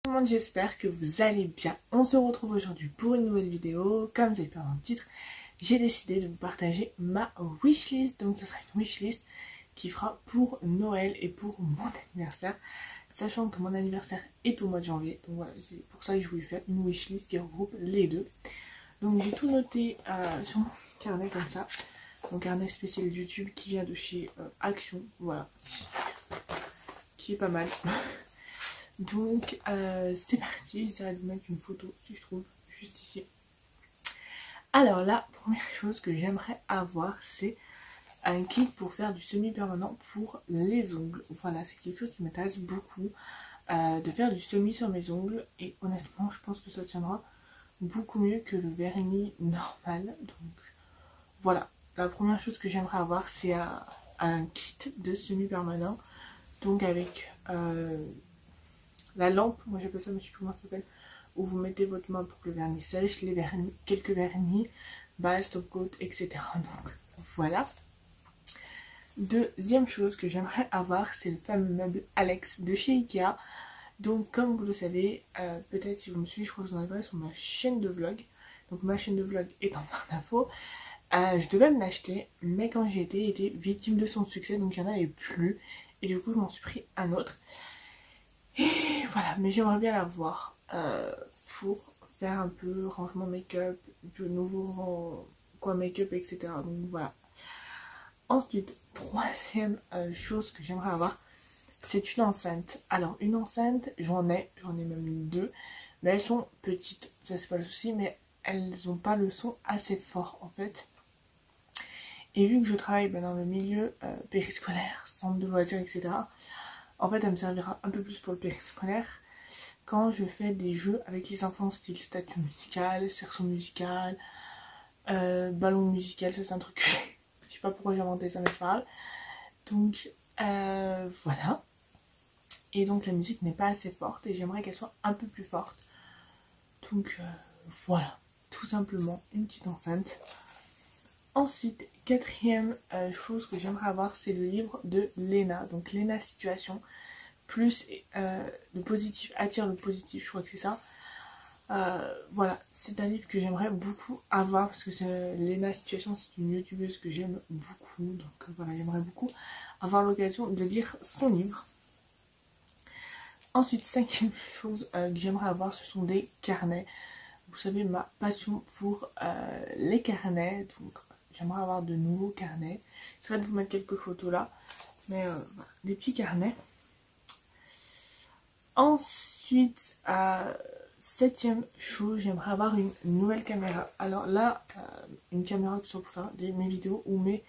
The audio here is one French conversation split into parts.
Tout le monde, j'espère que vous allez bien. On se retrouve aujourd'hui pour une nouvelle vidéo. Comme vous avez pu voir dans le titre, j'ai décidé de vous partager ma wishlist. Donc ce sera une wishlist qui fera pour Noël et pour mon anniversaire. Sachant que mon anniversaire est au mois de janvier. Donc voilà, c'est pour ça que je voulais faire une wishlist qui regroupe les deux. Donc j'ai tout noté sur mon carnet comme ça. Mon carnet spécial YouTube qui vient de chez Action. Voilà. Qui est pas mal. Donc c'est parti, j'essaierai de vous mettre une photo si je trouve juste ici. Alors la première chose que j'aimerais avoir, c'est un kit pour faire du semi-permanent pour les ongles. Voilà, c'est quelque chose qui m'intéresse beaucoup, de faire du semi sur mes ongles. Et honnêtement, je pense que ça tiendra beaucoup mieux que le vernis normal. Donc voilà, la première chose que j'aimerais avoir, c'est un kit de semi-permanent. Donc avec la lampe, moi j'appelle ça, mais je sais plus comment ça s'appelle, où vous mettez votre main pour que le vernis sèche, les vernis, quelques vernis, base, top coat, etc. Donc voilà. Deuxième chose que j'aimerais avoir, c'est le fameux meuble Alex de chez Ikea. Donc comme vous le savez, peut-être si vous me suivez, je crois que je vous en ai parlé sur ma chaîne de vlog. Donc ma chaîne de vlog est en barre d'infos. Je devais me l'acheter, mais quand j'y étais, il était victime de son succès, donc il n'y en avait plus. Et du coup, je m'en suis pris un autre. Et voilà, mais j'aimerais bien l'avoir pour faire un peu rangement make-up, de nouveau quoi make-up, etc. Donc voilà. Ensuite, troisième chose que j'aimerais avoir, c'est une enceinte. Alors une enceinte, j'en ai même deux, mais elles sont petites, ça c'est pas le souci, mais elles n'ont pas le son assez fort en fait. Et vu que je travaille dans le milieu périscolaire, centre de loisirs, etc., en fait, elle me servira un peu plus pour le périscolaire quand je fais des jeux avec les enfants, style statue musicale, cerceau musical, ballon musical. Ça c'est un truc que je sais pas pourquoi j'ai inventé ça, mais c'est pas grave. Donc voilà. Et donc la musique n'est pas assez forte et j'aimerais qu'elle soit un peu plus forte. Donc voilà, tout simplement une petite enceinte. Ensuite, quatrième chose que j'aimerais avoir, c'est le livre de Léna. Donc Léna Situation, plus le positif attire le positif, je crois que c'est ça. Voilà, c'est un livre que j'aimerais beaucoup avoir parce que Léna Situation, c'est une youtubeuse que j'aime beaucoup. Donc voilà, j'aimerais beaucoup avoir l'occasion de lire son livre. Ensuite, cinquième chose que j'aimerais avoir, ce sont des carnets. Vous savez ma passion pour les carnets, donc j'aimerais avoir de nouveaux carnets. J'essaierai de vous mettre quelques photos là, mais voilà, des petits carnets. Ensuite, septième chose, j'aimerais avoir une nouvelle caméra. Alors là, une caméra que ce soit pour faire mes vidéos ou mes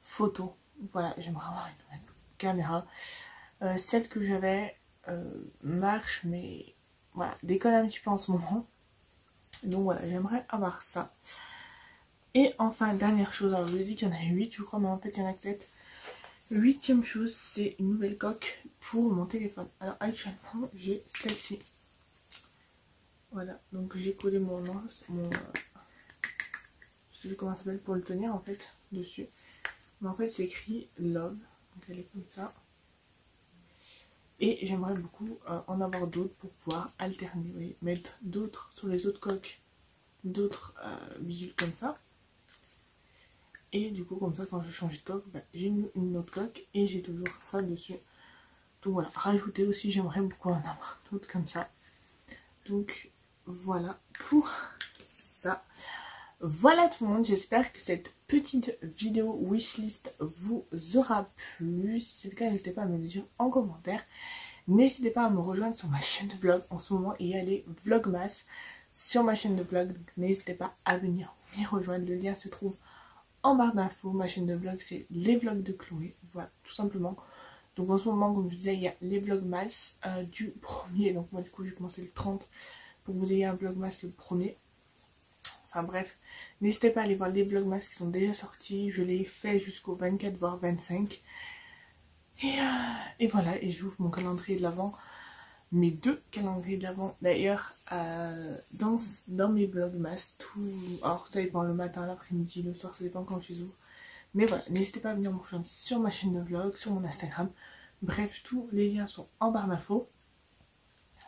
photos. Voilà, j'aimerais avoir une nouvelle caméra. Celle que j'avais marche, mais voilà, déconne un petit peu en ce moment. Donc voilà, j'aimerais avoir ça. Et enfin, dernière chose, alors je vous ai dit qu'il y en a 8, je crois, mais en fait il y en a que 7. Huitième chose, c'est une nouvelle coque pour mon téléphone. Alors actuellement, j'ai celle-ci. Voilà, donc j'ai collé mon je sais plus comment ça s'appelle pour le tenir en fait, dessus. Mais en fait c'est écrit Love, donc elle est comme ça. Et j'aimerais beaucoup en avoir d'autres pour pouvoir alterner, vous voyez, mettre d'autres sur les autres coques, d'autres bidules comme ça. Et du coup comme ça quand je change de coque, j'ai une autre coque et j'ai toujours ça dessus. Donc voilà, rajouter aussi, j'aimerais beaucoup en avoir d'autres comme ça. Donc voilà pour ça. Voilà tout le monde, j'espère que cette petite vidéo wishlist vous aura plu. Si c'est le cas, n'hésitez pas à me le dire en commentaire. N'hésitez pas à me rejoindre sur ma chaîne de vlog. En ce moment, il y a les vlogmas sur ma chaîne de vlog. Donc n'hésitez pas à venir m'y rejoindre. Le lien se trouve en barre d'infos. Ma chaîne de vlog, c'est les vlogs de Chloé. Voilà, tout simplement. Donc en ce moment, comme je vous disais, il y a les vlogmas du 1er. Donc moi, du coup, j'ai commencé le 30 pour que vous ayez un vlogmas le 1er. Enfin bref, n'hésitez pas à aller voir les vlogmas qui sont déjà sortis. Je les fait jusqu'au 24 voire 25. Et voilà, et j'ouvre mon calendrier de l'Avent. Mes deux calendriers de l'Avent d'ailleurs dans mes vlogmas. Alors ça dépend le matin, l'après-midi, le soir, ça dépend quand je les ouvre. Mais voilà, n'hésitez pas à venir me rejoindre sur ma chaîne de vlog, sur mon Instagram. Bref, tous les liens sont en barre d'infos.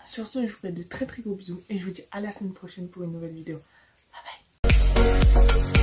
Sur ce, je vous fais de très gros bisous et je vous dis à la semaine prochaine pour une nouvelle vidéo. Bye bye.